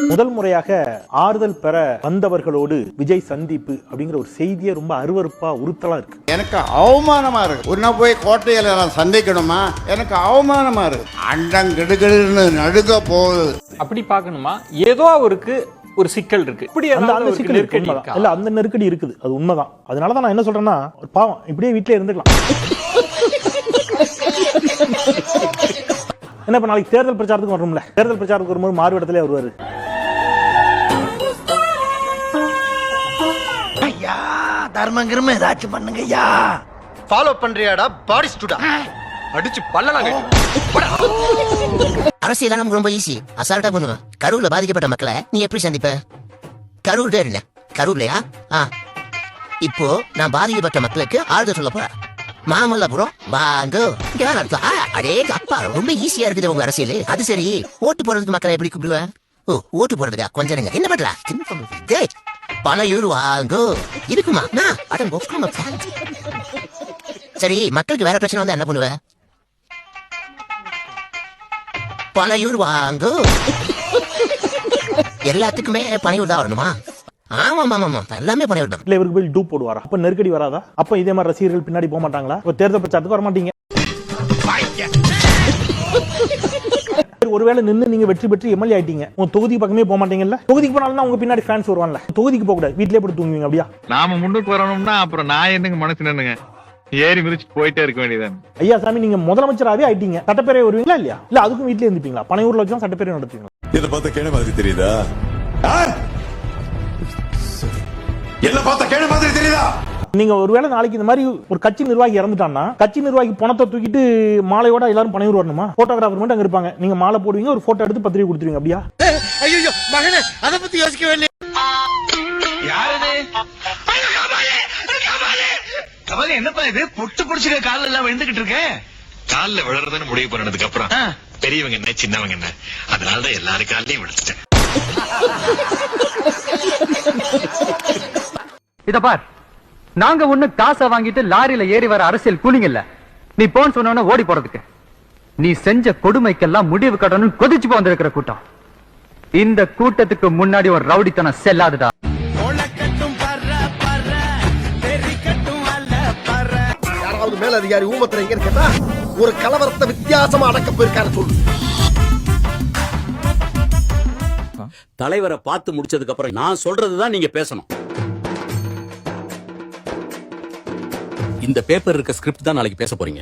முதல் முறையாக ஆறுதல் பெற வந்தவர்களோடு விஜய் சந்திப்பு அப்படிங்கிற ஒரு செய்தியே ரொம்ப அருவருப்பா உறுத்தலா இருக்கு. எனக்கு அவமானமா இருக்கு. உன்ன போய் கோட்டையில நான் சந்திக்கணுமா? எனக்கு அவமானமா இருக்கு. அண்டம் கிடுகிடுன்னு நடுங்க போகுது. அப்படி பார்க்கணுமா? ஏதோ அவருக்கு ஒரு சிக்கல் இருக்கு. இப்படி அந்த சிக்கல் இருக்கு. இல்ல, அந்த நெருக்கடி இருக்குது, அது உண்மைதான். அதனாலதான் நான் என்ன சொல்றேன்னா, பாவம் இப்படியே வீட்டிலே இருந்துக்கலாம். என்ன இப்ப நாளைக்கு தேர்தல் பிரச்சாரத்துக்கு வரும்ல, தேர்தல் பிரச்சாரத்துக்கு வரும்போது மாறு இடத்துல வருவாரு. ஐயா தர்மங்கிரம ஏதாச்சும் பண்ணுங்க ஐயா. ஃபாலோ பண்றியாடா பாடி ஸ்டூடா? அடிச்சு பல்லலாங்க. அரசியல் நமக்கு ரொம்ப ஈஸி, அசால்ட்டா பண்ணுவேன். கரூர்ல பாதிக்கப்பட்ட மக்களை நீ எப்படி சந்திப்ப? கரூர் இல்ல, கரூர்லையா? இப்போ நான் பாதிக்கப்பட்ட மக்களுக்கு ஆறுதல் சொல்ல போறேன். மாமல்லபுரம் வாங்க அடே அப்பா, ரொம்ப ஈஸியா இருக்குது உங்க அரசியல். அது சரி, ஓட்டு போடுறதுக்கு மக்களை எப்படி கூப்பிடுவேன்? ஓ, ஓட்டு போடுறதுக்கா? கொஞ்சம் என்ன பண்ற? பணம் வாங்க இருக்குமா? சரி, மக்களுக்கு வேற பிரச்சனை வந்தா என்ன பண்ணுவேன்? பனையூர் வாங்க. எல்லாத்துக்குமே பனையூர் தான் வரணுமா? ஆமா ஆமா, எல்லாமே பனையூர் தான். இல்ல, இவருக்கு போய் டூ போடுவாரா? அப்ப நெருக்கடி வராதா? அப்ப இதே மாதிரி ரசிகர்கள் பின்னாடி போக மாட்டாங்களா? தேர்தல் பிரச்சாரத்துக்கு வர மாட்டீங்க. ஒருவேளை நின்று நீங்க வெற்றி பெற்று எம்எல்ஏ ஆயிட்டீங்க, உங்க தொகுதிக்கு பக்கமே போக மாட்டீங்கல்ல? தொகுதிக்கு போனாலும் உங்க பின்னாடி ஃபேன்ஸ் வருவாங்கல்ல. தொகுதிக்கு போக கூடாது, வீட்லயே போட்டு தூங்குவீங்க. அப்படியா? நாம முன்னுக்கு வரணும்னா அப்புறம் நான் என்னங்க மனசு நின்னுங்க ஏறி மிதிச்சு போயிட்டே இருக்க வேண்டியதான். ஐயா சாமி, நீங்க முதலமைச்சராவே ஆயிட்டீங்க, சட்டப்பேரவை வருவீங்களா இல்லையா? இல்ல அதுக்கும் வீட்லயே இருந்துப்பீங்களா? பனையூர்ல வச்சு சட்டப்பேரவை நடத்துவீங்களா? இத பார்த்தா கேன மாதிரி தெரியுதா? என்ன பார்த்தா கேன மாதிரி தெரியுதா? நீங்க ஒருவேளை நாளைக்கு இந்த மாதிரி ஒரு கட்சி நிர்வாகி இறந்துட்டான்னா, கட்சி நிர்வாகி பணத்தை தூக்கிட்டு மாலையோட எல்லாரும் பனையூர் வரணுமா? போட்டோகிராஃபர் மட்டும் அங்க இருப்பாங்க, நீங்க மாலை போடுவீங்க, ஒரு போட்டோ எடுத்து பத்திரிகை கொடுத்துருவீங்க. அப்படியா? ஐயோ மகனே, அத பத்தி யோசிக்கவே இல்லை. என்னப்பா இது புட்டு புடிச்சுக்க கால எல்லாம் விழுந்துகிட்டு இருக்கேன். காலில் விழுறதுன்னு முடிவு பண்ணதுக்கு அப்புறம் பெரியவங்க என்ன சின்னவங்க என்ன, அதனாலதான் எல்லாரு காலையும் விழுந்துட்டேன். இத பார், நாங்க ஒண்ணு காசை வாங்கிட்டு லாரியில ஏறி வர அரசியல் கூலிங் இல்ல. நீ போன் சொன்ன ஓடி போறதுக்கு. நீ செஞ்ச கொடுமைக்கெல்லாம் முடிவு கட்டணும் கொதிச்சு போந்திருக்கிற கூட்டம். இந்த கூட்டத்துக்கு முன்னாடி ஒரு ரவுடித்தனம் செல்லாதுடா. யாராவது மேல அதிகாரி ஊமத்துல எங்க இருக்கா? ஒரு கலவரத்தை வித்தியாசமா அடக்க போயிருக்காரு சொல்லு. தலைவரை பார்த்து முடிச்சதுக்கு அப்புறம் நான் சொல்றதுதான் நீங்க பேசணும். இந்த பேப்பர் இருக்க ஸ்கிரிப்ட் தான் நாளைக்கு பேச போறீங்க.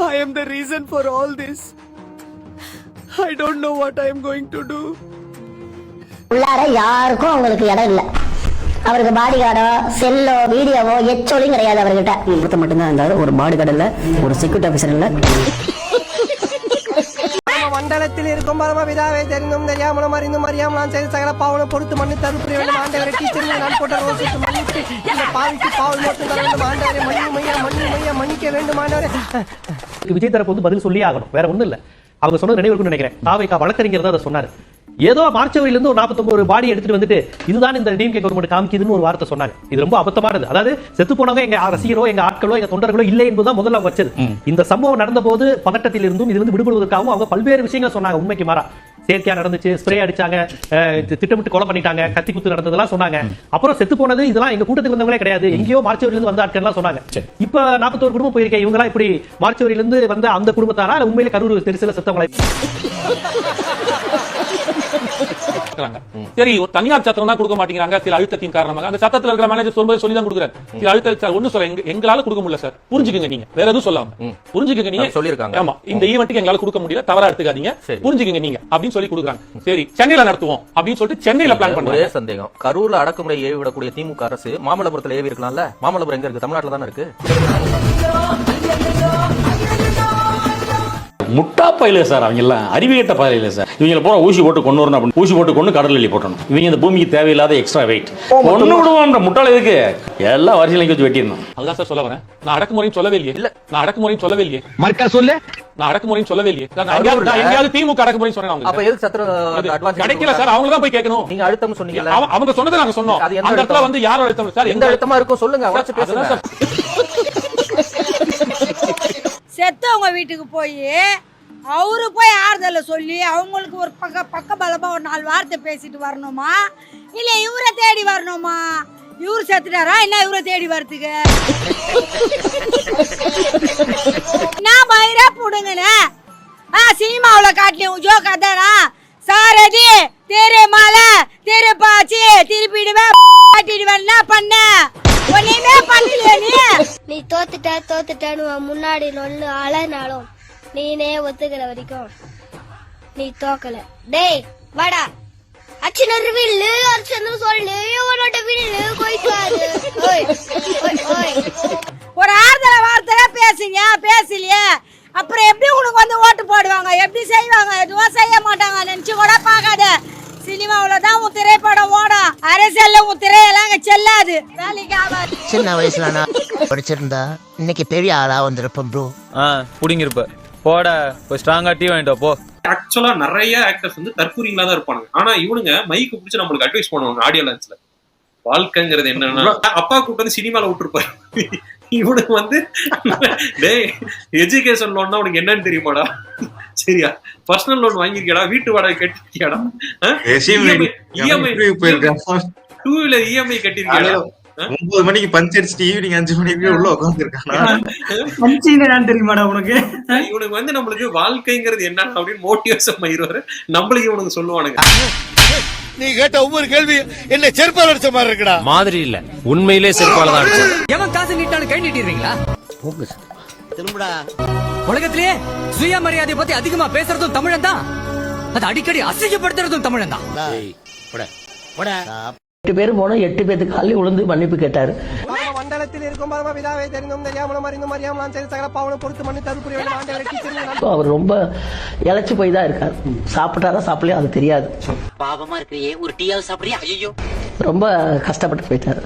I am the reason for all this. I don't know what I am going to do. உள்ளார யாருக்கும் அவங்களுக்கு இடம் இல்ல. அவருக்கு பாடி கார்டோ செல்லோ வீடியோவோ எச்சோலையும் கிடையாது அவர்கிட்ட. ஒருத்த மட்டும்தான் இருந்தாரு, ஒரு பாடி கார்டு இல்ல, ஒரு செக்யூரிட்டி ஆபீசர் இல்ல. மண்டலத்தில் இருக்கும் பரமபிதாவை தெரிந்தும் தெரியாமலும் அறிந்தும் அறியாமலாம் செய்த சகல பாவனும் பொறுத்து மண்ணு தருப்புரி வேண்டும் ஆண்டவரை டீச்சர் நான் போட்ட ரோசித்து மன்னித்து இந்த பாவிக்கு பாவல் மட்டும் தர வேண்டும் ஆண்டவரை மன்னிக்க வேண்டும் ஆண்டவரை. விஜய் தரப்பு வந்து பதில் சொல்லி ஆகணும், வேற ஒண்ணும் இல்ல. அவங்க சொன்னது நினைவு நினைக்கிறேன். தாவேகா வழக்கறிஞர் தான் அதை சொன்னாரு. ஏதோ மார்ச்சவரிலிருந்து ஒரு 49 பாடி எடுத்துட்டு வந்துட்டு இதுதான் இந்த டிஎம்கே கவர்மெண்ட் காமிக்குதுன்னு ஒரு வார்த்தை சொன்னாங்க. இது ரொம்ப அபத்தமானது. அதாவது செத்து போனவங்க எங்க ரசிகரோ எங்க ஆட்களோ எங்க தொண்டர்களோ இல்லை என்பதுதான் முதல்ல அவங்க வச்சது. இந்த சம்பவம் நடந்த போது பதட்டத்தில் இருந்தும் இது வந்து விடுபடுவதற்காகவும் அவங்க பல்வேறு விஷயங்கள் சொன்னாங்க. உண்மைக்கு மாறா செயற்கையா நடந்துச்சு, ஸ்ப்ரே அடிச்சாங்க, திட்டமிட்டு கொலை பண்ணிட்டாங்க, கத்தி குத்து நடந்ததெல்லாம் சொன்னாங்க. அப்புறம் செத்து போனது இதெல்லாம் எங்க கூட்டத்துக்கு வந்தவங்களே கிடையாது, எங்கேயோ மார்ச்சவரிலிருந்து வந்த ஆட்கள் எல்லாம் சொன்னாங்க. இப்ப 41 குடும்பம் போயிருக்கேன். இவங்க எல்லாம் இப்படி மார்ச்சவரிலிருந்து வந்த அந்த குடும்பத்தாரா உண்மையிலே கரூர் தெரிசில செத்தவங்களா? சரி, ஒரு தனியார் சத்திரம் தான் கொடுக்க மாட்டேங்கிறாங்க சில அழுத்தத்தின் காரணமாக. அந்த சத்தத்தில் இருக்கிற மேனேஜர் சொல்லும்போது சொல்லி தான் கொடுக்குறாரு. சில அழுத்தம் ஒண்ணு சொல்ல எங்களால கொடுக்க முடியல சார், புரிஞ்சுக்கங்க. நீங்க வேற எதுவும் சொல்லாம புரிஞ்சுக்கங்க. நீங்க சொல்லிருக்காங்க, ஆமா இந்த ஈவென்ட்டுக்கு எங்களால கொடுக்க முடியல, தவறா எடுத்துக்காதீங்க, புரிஞ்சுக்கங்க நீங்க அப்படின்னு சொல்லி கொடுக்குறாங்க. சரி, சென்னையில நடத்துவோம் அப்படின்னு சொல்லிட்டு சென்னையில பிளான் பண்ணுவாங்க. சந்தேகம், கரூர்ல அடக்குமுறை ஏவி விடக்கூடிய திமுக அரசு மாமல்லபுரத்துல ஏவி இருக்கலாம்ல? மாமல்லபுரம் எங்க இருக்கு? தமிழ்நாட்டுல தானே இருக்கு. முட்டா பயில சார், அவங்க எல்லாம் அறிவியட்ட பயில சார். இவங்க போற ஊசி போட்டு கொண்டு வரணும் அப்படின்னு ஊசி போட்டு கொண்டு கடல் எள்ளி போட்டணும். இவங்க இந்த பூமிக்கு தேவையில்லாத எக்ஸ்ட்ரா வெயிட் ஒண்ணு விடுவான்ற முட்டாள இதுக்கு எல்லா வரிசையிலையும் வச்சு வெட்டிடணும். அதுதான் சார் சொல்ல வரேன். நான் அடக்குமுறையும் சொல்லவே இல்லையே. இல்ல, நான் அடக்குமுறையும் சொல்லவே இல்லையே. மர்க்கா சொல்லு. நான் அடக்குமுறையும் சொல்லவே இல்லையே. எங்கேயாவது திமுக அடக்குமுறையும் சொன்னேன். அப்ப எதுக்கு சத்திர அட்வான்ஸ் கிடைக்கல சார்? அவங்கள தான் போய் கேட்கணும். நீங்க அழுத்தம் சொன்னீங்கல்ல, அவங்க சொன்னதை நாங்க சொன்னோம். அந்த இடத்துல வந்து யாரோ அழுத்தம் சார், எந்த அழுத்தமா இருக்கும் சொல்லுங்க. வீட்டுக்கு போய் அவரு போய் ஆறுதலை சொல்லி அவங்களுக்கு ஒரு பக்க பலமா ஒரு 4 வார்த்தை பேசிட்டு வரணுமா, இல்ல இவரை தேடி வரணுமா? இவரு செத்துட்டாரா என்ன இவரை தேடி வரதுக்கு? நான் பயிரா போடுங்கண்ணே. சினிமாவுல காட்டலையும் ஜோக் அதானா, சாரதி தெரு மாலை தெரு பாச்சி திருப்பிடுவேன் காட்டிடுவேன். என்ன பண்ண? ஒண்ணுமே பண்ணலையே. நீ தோத்துட்டேன்னு முன்னாடி நொல்லு அழனாலும் நீனே ஒத்துக்கிற வரைக்கும் நீ தோக்கல. டேய் வாடா, அச்சனரு வில்லு அச்சனு சொல்லு இவனோட வில்லு கொய்க்காது. ஒரு ஆறுதல வார்த்தை பேசுங்க, பேசலையே அப்புறம் எப்படி உனக்கு வந்து ஓட்டு போடுவாங்க? எப்படி செய்வாங்க? எதுவும் செய்ய மாட்டாங்க. நினைச்சு கூட பார்க்காத. சினிமாவுல தான் உன் திரைப்படம் ஓடும், அரசியல்ல உன் திரையெல்லாம் செல்லாது, வேலைக்கு ஆகாது. சின்ன வயசுல நான் படிச்சிருந்தா இன்னைக்கு பெரிய ஆளா வந்திருப்பேன் ப்ரோ. புடிங்கிருப்ப போட போய் ஸ்ட்ராங்கா டீ வாங்கிட்டு போ. ஆக்சுவலா நிறைய ஆக்டர்ஸ் வந்து தற்கூரிங்களா தான் இருப்பானுங்க. ஆனா இவனுங்க மைக்கு பிடிச்சி நம்மளுக்கு அட்வைஸ் பண்ணுவாங்க ஆடியோ லான்ச்ல. வாழ்க்கைங்கிறது என்னன்னா அப்பா கூப்பிட்டு வந்து சினிமால விட்டுருப்பாரு. இவனுக்கு வந்து டேய் எஜுகேஷன் லோன்னா உனக்கு என்னன்னு தெரியுமாடா? சரியா, பர்சனல் லோன் வாங்கிருக்கியாடா, வீட்டு வாடகை கட்டிருக்கியாடா, இஎம்ஐ 2 வீலர் இஎம்ஐ கட்டிருக்கியாடா, 9 மணிக்கு பஞ்ச் அடிச்சுட்டு ஈவினிங் 5 மணிக்கு உள்ள உட்காந்துருக்கானா தெரியுமாடா உனக்கு? இவனுக்கு வந்து நம்மளுக்கு வாழ்க்கைங்கிறது என்ன அப்படின்னு மோட்டிவேஷன் பண்ணிடுவாரு. நம்மளுக்கு இவனுக்கு சொல்லுவானுங்க. நீ கேட்ட ஒவ்வொரு கேள்வி என்ன செருப்பால் அடிச்ச மாதிரி இருக்குடா. மாதிரி இல்ல, உண்மையிலே செருப்பால தான் அடிச்சது. எவன் காசு நீட்டானு கை நீட்டிடுறீங்களா? திரும்புடா. உலகத்திலே சுயமரியாதை பத்தி அதிகமா பேசுறதும் தமிழன் தான், அது அடிக்கடி அசிங்கப்படுத்துறதும் தமிழன் தான். 8 பேர் போனா 8 பேருக்கு காலி உளுந்து மன்னிப்பு கேட்டாரு. மண்டலத்தில் இருக்கும் பரம பிதாவை தெரிந்தும் தெரியாமலும் அறிந்தும் அறியாமலாம் சரி சகல பாவனும் பொறுத்து மண்ணு தருப்புரிய வேண்டும் ஆண்டவரை டீச்சர். அவர் ரொம்ப இழைச்சு போய் தான் இருக்காரு. சாப்பிட்டாரா சாப்பிடலையா அது தெரியாது. பாவமா இருக்கிறியே, ஒரு டீயாவது சாப்பிடுறியா? ஐயோ, ரொம்ப கஷ்டப்பட்டு போயிட்டாரு.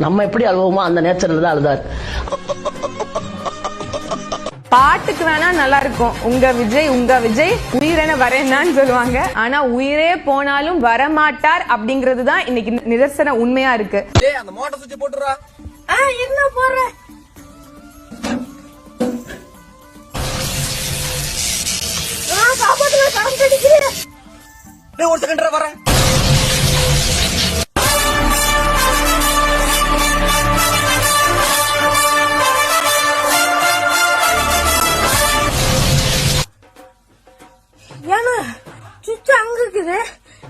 நம்ம எப்படி அழுவோமோ அந்த நேச்சர்ல தான் அழுதாரு. பாட்டுக்கு வேணா நல்லா இருக்கும். உங்க விஜய் உயிரென வரேன்னு சொல்லுவாங்க. ஆனா உயிரே போனாலும் வரமாட்டார் அப்படிங்கிறது தான் இன்னைக்கு நிதர்சன உண்மையா இருக்கு. அந்த மோட்டார் சுவிட்ச் போட்டுறா. என்ன போடுறேன்? காப்பாத்துல கரண்ட் அடிக்கிறேன். ஒரு செகண்ட் வரேன். ஏன்னா சுவிட்ச் அங்க இருக்குது,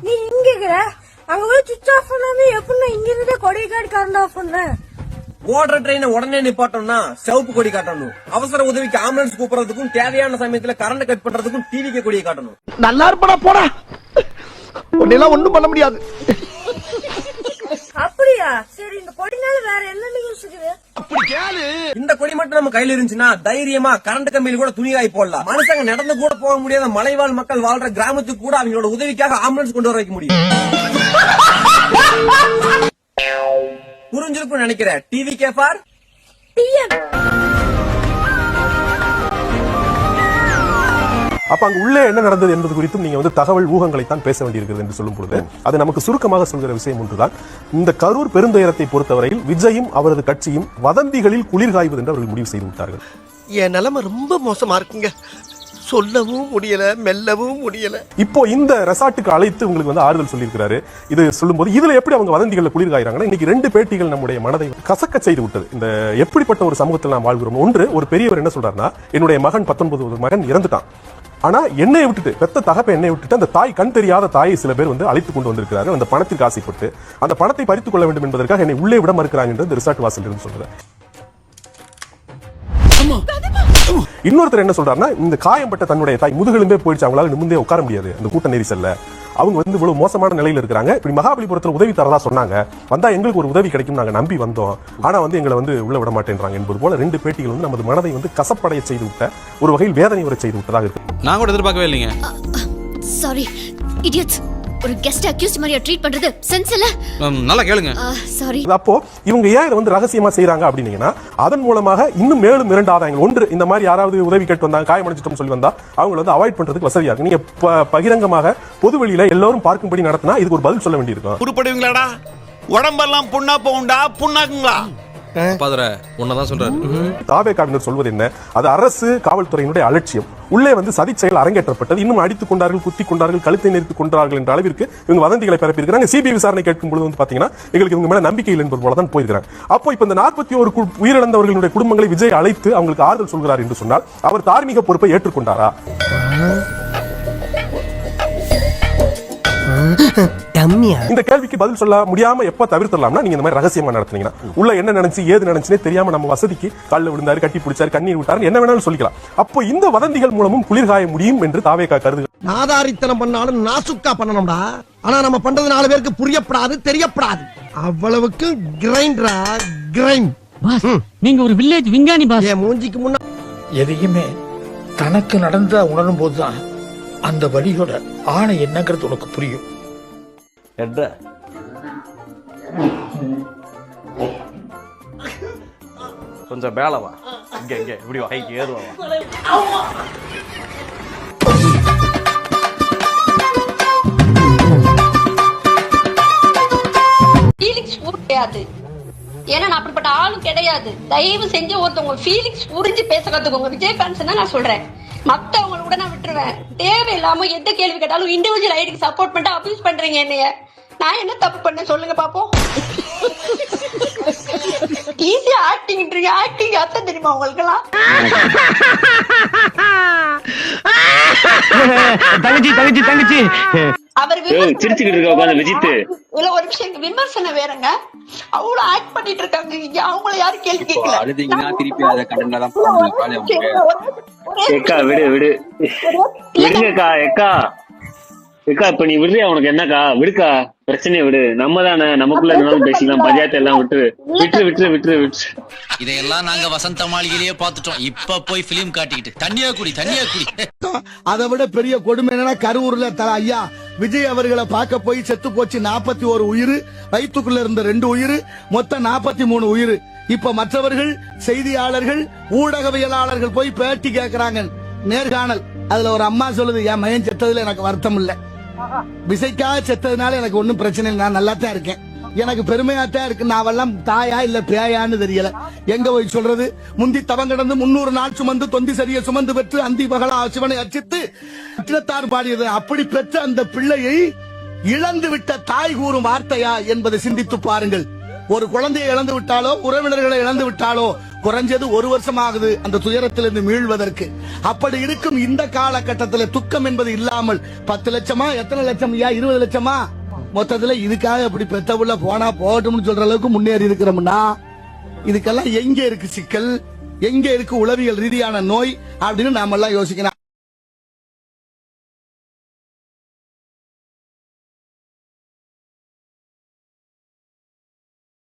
நீ இங்க இருக்கிற. அங்க போய் சுவிட்ச் ஆஃப் பண்ணாம எப்படின்னா இங்க இருந்தே கொடைக்காடு கரண்ட் ஆஃப் பண்ண. ஓடுற ட்ரெயினை உடனே நிப்பாட்டோம்னா சிவப்பு கொடி காட்டணும். அவசர உதவிக்கு ஆம்புலன்ஸ் கூப்பிடுறதுக்கும் தேவையான சமயத்துல கரண்ட் கட் பண்றதுக்கும் டிவிக்கு கொடியை காட்டணும். நல்லா இருப்படா போடா, உன்னெல்லாம் ஒண்ணும் பண்ண முடியாது. அப்படியா? சரி, இந்த கொடினால வேற என்ன யூஸ் இருக்குது? அப்படி கேளு. இந்த கொடி மட்டும் நம்ம கையில இருந்துச்சுன்னா தைரியமா கரண்ட் கம்பியில கூட துணி காய் போடலாம். மனுஷங்க நடந்து கூட போக முடியாத மலைவாழ் மக்கள் வாழ்ற கிராமத்துக்கு கூட அவங்களோட உதவிக்காக ஆம்புலன்ஸ் கொண்டு வர வைக்க முடியும். புரிஞ்சிருக்கும் நினைக்கிறேன். டிவி கேஃபார் அப்ப அங்க உள்ளே என்ன நடந்தது என்பது குறித்தும் நீங்க வந்து தகவல் ஊகங்களை தான் பேச வேண்டியிருக்கிறது என்று சொல்லும் பொழுது அது நமக்கு சுருக்கமாக சொல்கிற விஷயம் ஒன்றுதான். இந்த கரூர் பெருந்துயரத்தை பொறுத்தவரையில் விஜயும் அவரது கட்சியும் வதந்திகளில் குளிர் காய்வது என்று அவர்கள் முடிவு செய்து விட்டார்கள். என் நிலைமை ரொம்ப மோசமா இருக்குங்க. சொல்லவும் முடியல, மெல்லவும் முடியல. இப்போ இந்த ரெசார்ட்டுக்கு அழைத்து உங்களுக்கு வந்து ஆறுதல் சொல்லியிருக்கிறாரு. இது சொல்லும்போது இதுல எப்படி அவங்க வதந்திகளில் குளிர் காய்றாங்கன்னா, இன்னைக்கு 2 பேட்டிகள் நம்முடைய மனதை கசக்க செய்து விட்டது. இந்த எப்படிப்பட்ட ஒரு சமூகத்தில் நாம் வாழ்கிறோம். ஒன்று, ஒரு பெரியவர் என்ன சொல்றாருன்னா, என்னுடைய மகன் 19 மகன் இறந்துட்டான். ஆனா என்னை விட்டுட்டு, பெத்த தகப்ப என்னை விட்டுட்டு அந்த தாய், கண் தெரியாத தாயை சில பேர் வந்து அழைத்து கொண்டு வந்திருக்கிறார்கள். அந்த பணத்திற்கு ஆசைப்பட்டு அந்த பணத்தை பறித்துக் கொள்ள வேண்டும் என்பதற்காக என்னை உள்ளே விட மறுக்கிறாங்க என்று ரிசார்ட் வாசல் இருந்து சொல்றாரு. இன்னொருத்தர் என்ன சொல்றாருன்னா, இந்த காயம்பட்ட தன்னுடைய தாய் முதுகெலும்பே போயிடுச்சு, அவங்களால நிமிர்ந்தே உட்கார முடியாது அந்த கூட்ட நெரிசல்ல. அவங்க வந்து இவ்வளவு மோசமான நிலையில இருக்கிறாங்க. இப்படி மகாபலிபுரத்தில் உதவி தரதா சொன்னாங்க, வந்தா எங்களுக்கு ஒரு உதவி கிடைக்கும் நாங்க நம்பி வந்தோம், ஆனா வந்து எங்களை வந்து உள்ள விட மாட்டேன்றாங்க என்பது போல 2 பேட்டிகள் வந்து நமது மனதை வந்து கசப்படைய செய்து விட்ட, ஒரு வகையில் வேதனை வர செய்து விட்டதாக இருக்கு. நான் கூட எதிர்பார்க்கவே இல்லைங்க. Sorry idiots. ஒரு கெஸ்ட் அக்யூஸ்ட் மாதிரியா ட்ரீட் பண்றது சென்ஸ் இல்ல. நல்லா கேளுங்க. சாரி. அப்போ இவங்க ஏன் இதை வந்து ரகசியமா செய்யறாங்க அப்படின்னீங்கன்னா, அதன் மூலமாக இன்னும் மேலும் 2 ஆதாயங்கள். ஒன்று, இந்த மாதிரி யாராவது உதவி கேட்டு வந்தாங்க, காயமடைஞ்சிட்டோம் சொல்லி வந்தா அவங்களை வந்து அவாய்ட் பண்றதுக்கு வசதியா இருக்கு. நீங்க பகிரங்கமாக பொது வெளியில எல்லாரும் பார்க்கும்படி நடத்தினா இதுக்கு ஒரு பதில் சொல்ல வேண்டியிருக்கும். உருப்படுவீங்களாடா? உடம்பெல்லாம் புண்ணா போகுண்டா, புண்ணாக்குங்களா? உன்னதான் சொல்றாரு. தாவேக்காவினர் சொல்வது என்ன? அது அரசு காவல்துறையினுடைய அலட்சியம். உள்ளே வந்து சதி செயல் அரங்கேற்றப்பட்டது. இன்னும் அடித்துக் கொண்டார்கள், குத்தி கொண்டார்கள், கழுத்தை நெரித்துக் கொண்டார்கள் என்ற அளவிற்கு இவங்க வதந்திகளை பரப்பியிருக்கிறாங்க. சிபிஐ விசாரணை கேட்கும் பொழுது வந்து பாத்தீங்கன்னா எங்களுக்கு இவங்க மேல நம்பிக்கை இல்லை என்பது போல தான் போயிருக்காங்க. அப்போ இப்ப இந்த 41 உயிரிழந்தவர்களுடைய குடும்பங்களை விஜய் அழைத்து அவங்களுக்கு ஆறுதல் சொல்கிறார் என்று சொன்னால் அவர் தார்மீக பொறுப்பை ஏற்றுக்கொண்டாரா? இந்த கேள்விக்கு பதில் சொல்ல முடியாம எப்ப தவிர்த்தலாம்னா நீங்க இந்த மாதிரி ரகசியமா நடத்துனீங்கன்னா உள்ள என்ன நினைச்சு ஏது நினைச்சுனே தெரியாம நம்ம வசதிக்கு கல்ல விழுந்தாரு, கட்டி பிடிச்சாரு, கண்ணீர் விட்டாரு, என்ன வேணாலும் சொல்லிக்கலாம். அப்போ இந்த வதந்திகள் மூலமும் குளிர்காய முடியும் என்று தாவேகா கருது. நாதாரித்தனம் பண்ணாலும் நாசுக்கா பண்ணணும்டா. ஆனா நம்ம பண்றது 4 பேருக்கு புரியப்படாது, தெரியப்படாது. அவ்வளவுக்கு கிரைண்டரா கிரைண்ட். நீங்க ஒரு வில்லேஜ் விஞ்ஞானி பாஸ். என் மூஞ்சிக்கு முன்னா எதையுமே தனக்கு நடந்தா உணரும் போதுதான் அந்த வழியோட ஆணை என்னங்கிறது உனக்கு புரியும். கொஞ்சம் மேலவா, இங்க இங்க இப்படி வா, ஹைக்கு ஏறுவா. ஃபீலிங்ஸ் கிடையாது. ஏன்னா நான் அப்படிப்பட்ட ஆளும் கிடையாது. தயவு செஞ்சு ஒருத்தவங்க ஃபீலிங்ஸ் புரிஞ்சு பேச கத்துக்கோங்க. விஜயகாந்த் தான் நான் சொல்றேன். மத்தவங்க கூட நான் விட்டுருவேன். தேவையில்லாம எந்த கேள்வி கேட்டாலும் இண்டிவிஜுவல் ஐடிக்கு சப்போர்ட் பண்ணிட்டு அபியூஸ் பண்றீங்க என்னைய. நான் என்ன தப்பு பண்ண சொல்லுங்க பாப்போம். ஈஸியா ஆக்டிங்ன்றீங்க. ஆக்டிங் அர்த்தம் தெரியுமா உங்களுக்கு எல்லாம்? தங்கச்சி அவர் சிரிச்சுக்கிட்டு இருக்க உட்கார்ந்து விஜித். இல்ல ஒரு விஷயம், விமர்சனம் வேறங்க. அவ்வளவு ஆக்ட் பண்ணிட்டு இருக்காங்க இங்க. அவங்கள யாரும் கேள்வி கேட்கல. அழுதீங்கன்னா திருப்பி அதை கடன்ல தான் போடுவாங்க. ஏக்கா விடு விடுங்கக்கா. ஏக்கா இப்ப நீ விடுறியா? உனக்கு என்னக்கா? விடுக்கா, பிரச்சனையை விடு. நம்ம தானே, நமக்குள்ள இருந்தாலும் பேசிக்கலாம். பஞ்சாயத்து எல்லாம் விட்டுரு. இதையெல்லாம் நாங்க வசந்த மாளிகையிலேயே பாத்துட்டோம். இப்ப போய் பிலிம் காட்டிக்கிட்டு தண்ணியா குடி. அதை விட பெரிய கொடுமை என்னன்னா, கரூர்ல ஐயா விஜய் அவர்களை பார்க்க போய் செத்து போச்சு 41 உயிர், வயிற்றுக்குள்ள இருந்த 2 உயிர், மொத்தம் 43 உயிர். இப்ப மற்றவர்கள் செய்தியாளர்கள், ஊடகவியலாளர்கள் போய் பேட்டி கேட்கிறாங்க, நேர்காணல். அதுல ஒரு அம்மா சொல்லுது, என் மகன் செத்ததுல எனக்கு வருத்தம் இல்ல, விசைக்காக செத்ததுனால எனக்கு ஒன்னும் பிரச்சனை இல்லை, நான் நல்லா தான் இருக்கேன், எனக்கு பெருமையாத்தான் இருக்கு. நான் தாயா இல்ல பேயான்னு தெரியல. எங்க போய் சொல்றது? முந்தி தவம் கிடந்து 300 நாள் சுமந்து தொந்தி சரிய சுமந்து பெற்று அந்தி மகளா சிவனை அர்ச்சித்து பாடியது. அப்படி பெற்ற அந்த பிள்ளையை இழந்து விட்ட தாய் கூறும் வார்த்தையா என்பதை சிந்தித்து பாருங்கள். ஒரு குழந்தையை இழந்து விட்டாலோ, உறவினர்களை இழந்து விட்டாலோ குறைஞ்சது 1 வருஷம் ஆகுது அந்த துயரத்திலிருந்து மீள்வதற்கு. அப்படி இருக்கும் இந்த காலகட்டத்தில் துக்கம் என்பது இல்லாமல் 10 லட்சமா, எத்தனை லட்சம், 20 லட்சமா, மொத்தத்துல இதுக்காக இப்படி பெத்த உள்ள போனா போகட்டும்னு சொல்ற அளவுக்கு முன்னேறி இருக்கிறோம்னா, இதுக்கெல்லாம் எங்க இருக்கு சிக்கல், எங்க இருக்கு உளவியல் ரீதியான நோய் அப்படின்னு நாம எல்லாம் யோசிக்கணும்.